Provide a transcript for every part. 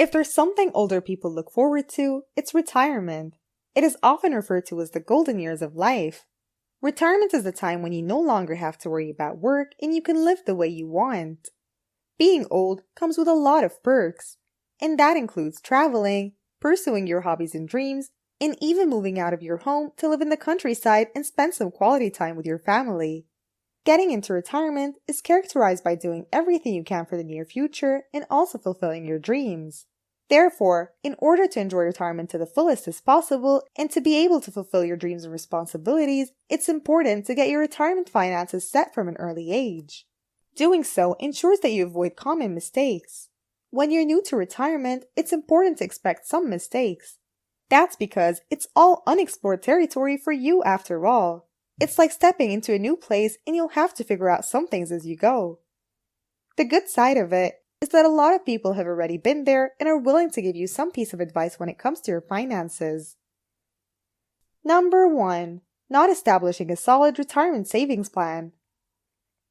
If there's something older people look forward to, it's retirement. It is often referred to as the golden years of life. Retirement is the time when you no longer have to worry about work and you can live the way you want. Being old comes with a lot of perks, and that includes traveling, pursuing your hobbies and dreams, and even moving out of your home to live in the countryside and spend some quality time with your family. Getting into retirement is characterized by doing everything you can for the near future and also fulfilling your dreams. Therefore, in order to enjoy retirement to the fullest as possible and to be able to fulfill your dreams and responsibilities, it's important to get your retirement finances set from an early age. Doing so ensures that you avoid common mistakes. When you're new to retirement, it's important to expect some mistakes. That's because it's all unexplored territory for you after all. It's like stepping into a new place and you'll have to figure out some things as you go. The good side of it is that a lot of people have already been there and are willing to give you some piece of advice when it comes to your finances. Number 1. Not establishing a solid retirement savings plan.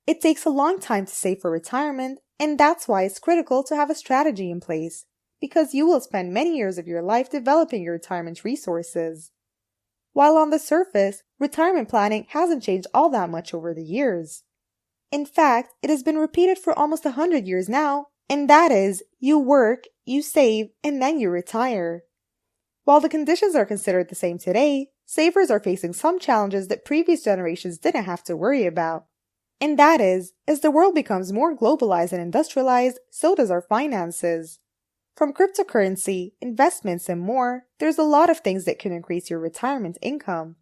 It takes a long time to save for retirement, and that's why it's critical to have a strategy in place, because you will spend many years of your life developing your retirement resources. While on the surface, retirement planning hasn't changed all that much over the years. In fact, it has been repeated for almost 100 years now, and that is, you work, you save, and then you retire. While the conditions are considered the same today, savers are facing some challenges that previous generations didn't have to worry about. And that is, as the world becomes more globalized and industrialized, so does our finances. From cryptocurrency, investments, and more, there's a lot of things that can increase your retirement income.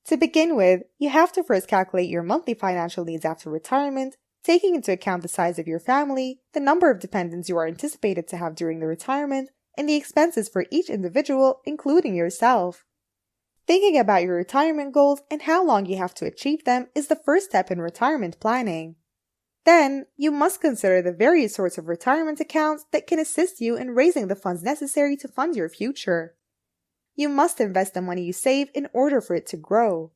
To begin with, you have to first calculate your monthly financial needs after retirement, taking into account the size of your family, the number of dependents you are anticipated to have during the retirement, and the expenses for each individual, including yourself. Thinking about your retirement goals and how long you have to achieve them is the first step in retirement planning. Then, you must consider the various sorts of retirement accounts that can assist you in raising the funds necessary to fund your future. You must invest the money you save in order for it to grow.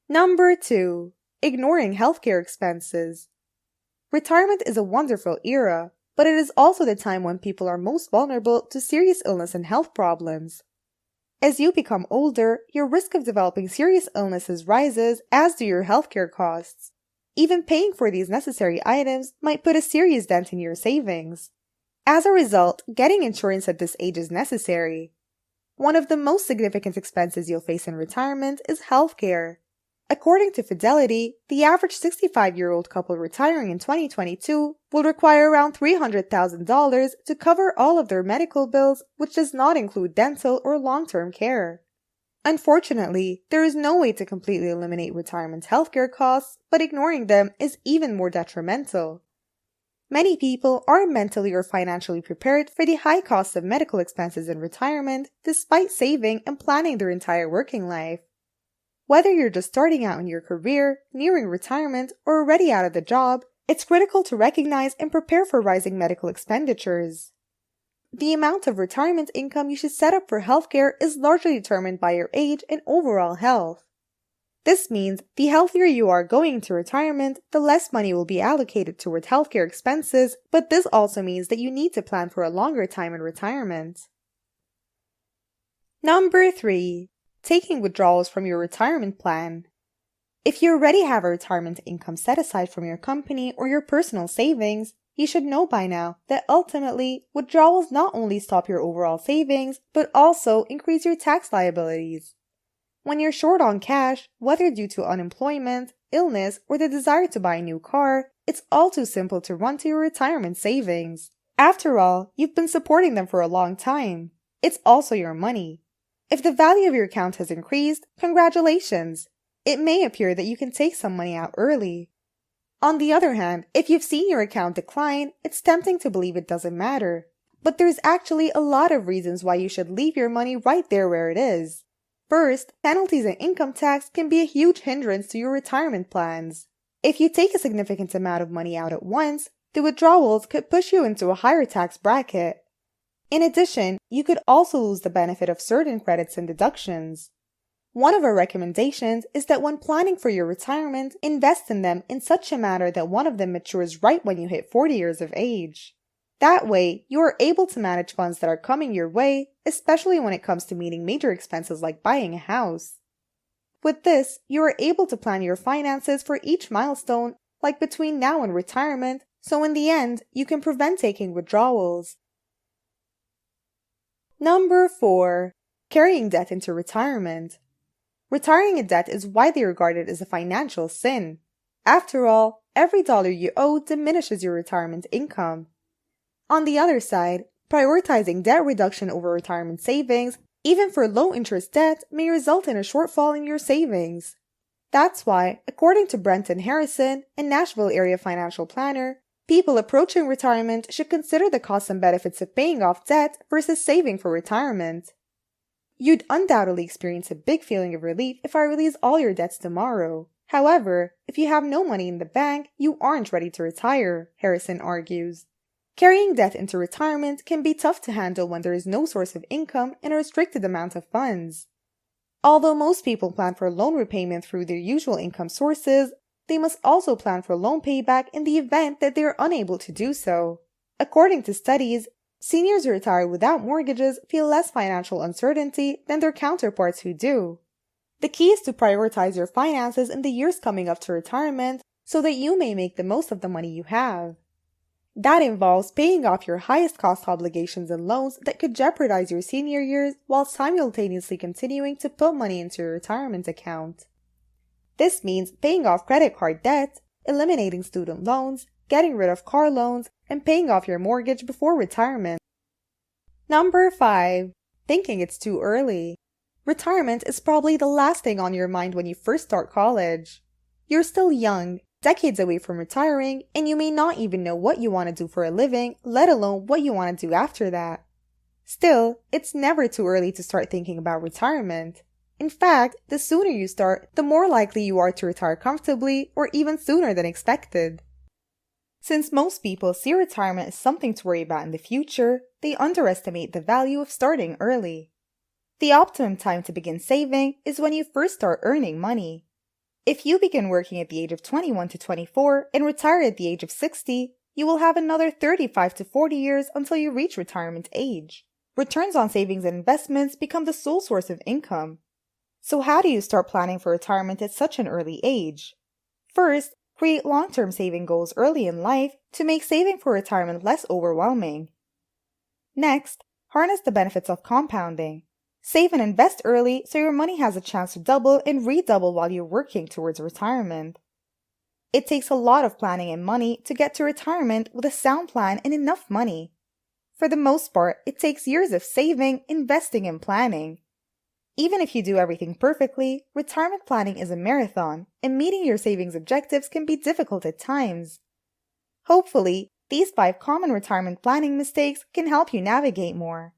Number 2. Ignoring healthcare expenses. Retirement is a wonderful era, but it is also the time when people are most vulnerable to serious illness and health problems. As you become older, your risk of developing serious illnesses rises, as do your healthcare costs. Even paying for these necessary items might put a serious dent in your savings. As a result, getting insurance at this age is necessary. One of the most significant expenses you'll face in retirement is healthcare. According to Fidelity, the average 65-year-old couple retiring in 2022 will require around $300,000 to cover all of their medical bills, which does not include dental or long-term care. Unfortunately, there is no way to completely eliminate retirement healthcare costs, but ignoring them is even more detrimental. Many people aren't mentally or financially prepared for the high cost of medical expenses in retirement, despite saving and planning their entire working life. Whether you're just starting out in your career, nearing retirement, or already out of the job, it's critical to recognize and prepare for rising medical expenditures. The amount of retirement income you should set up for healthcare is largely determined by your age and overall health. This means the healthier you are going into retirement, the less money will be allocated toward healthcare expenses, but this also means that you need to plan for a longer time in retirement. Number 3. Taking withdrawals from your retirement plan. If you already have a retirement income set aside from your company or your personal savings, you should know by now that ultimately, withdrawals not only stop your overall savings, but also increase your tax liabilities. When you're short on cash, whether due to unemployment, illness, or the desire to buy a new car, it's all too simple to run to your retirement savings. After all, you've been supporting them for a long time. It's also your money. If the value of your account has increased, congratulations! It may appear that you can take some money out early. On the other hand, if you've seen your account decline, it's tempting to believe it doesn't matter. But there's actually a lot of reasons why you should leave your money right there where it is. First, penalties and income tax can be a huge hindrance to your retirement plans. If you take a significant amount of money out at once, the withdrawals could push you into a higher tax bracket. In addition, you could also lose the benefit of certain credits and deductions. One of our recommendations is that when planning for your retirement, invest in them in such a manner that one of them matures right when you hit 40 years of age. That way, you are able to manage funds that are coming your way, especially when it comes to meeting major expenses like buying a house. With this, you are able to plan your finances for each milestone, like between now and retirement, so in the end, you can prevent taking withdrawals. Number 4. Carrying debt into retirement. Retiring in debt is widely regarded as a financial sin. After all, every dollar you owe diminishes your retirement income. On the other side, prioritizing debt reduction over retirement savings, even for low-interest debt, may result in a shortfall in your savings. That's why, according to Brenton Harrison, a Nashville area financial planner, people approaching retirement should consider the costs and benefits of paying off debt versus saving for retirement. You'd undoubtedly experience a big feeling of relief if I release all your debts tomorrow. However, if you have no money in the bank, you aren't ready to retire, Harrison argues. Carrying debt into retirement can be tough to handle when there is no source of income and a restricted amount of funds. Although most people plan for loan repayment through their usual income sources, they must also plan for loan payback in the event that they are unable to do so. According to studies, seniors who retire without mortgages feel less financial uncertainty than their counterparts who do. The key is to prioritize your finances in the years coming up to retirement so that you may make the most of the money you have. That involves paying off your highest cost obligations and loans that could jeopardize your senior years while simultaneously continuing to put money into your retirement account. This means paying off credit card debt, eliminating student loans, getting rid of car loans, and paying off your mortgage before retirement. Number 5. Thinking it's too early. Retirement is probably the last thing on your mind when you first start college. You're still young, decades away from retiring, and you may not even know what you want to do for a living, let alone what you want to do after that. Still, it's never too early to start thinking about retirement. In fact, the sooner you start, the more likely you are to retire comfortably or even sooner than expected. Since most people see retirement as something to worry about in the future, they underestimate the value of starting early. The optimum time to begin saving is when you first start earning money. If you begin working at the age of 21 to 24 and retire at the age of 60, you will have another 35 to 40 years until you reach retirement age. Returns on savings and investments become the sole source of income. So how do you start planning for retirement at such an early age? First, create long-term saving goals early in life to make saving for retirement less overwhelming. Next, harness the benefits of compounding. Save and invest early so your money has a chance to double and redouble while you're working towards retirement. It takes a lot of planning and money to get to retirement with a sound plan and enough money. For the most part, it takes years of saving, investing, and planning. Even if you do everything perfectly, retirement planning is a marathon, and meeting your savings objectives can be difficult at times. Hopefully, these 5 common retirement planning mistakes can help you navigate more.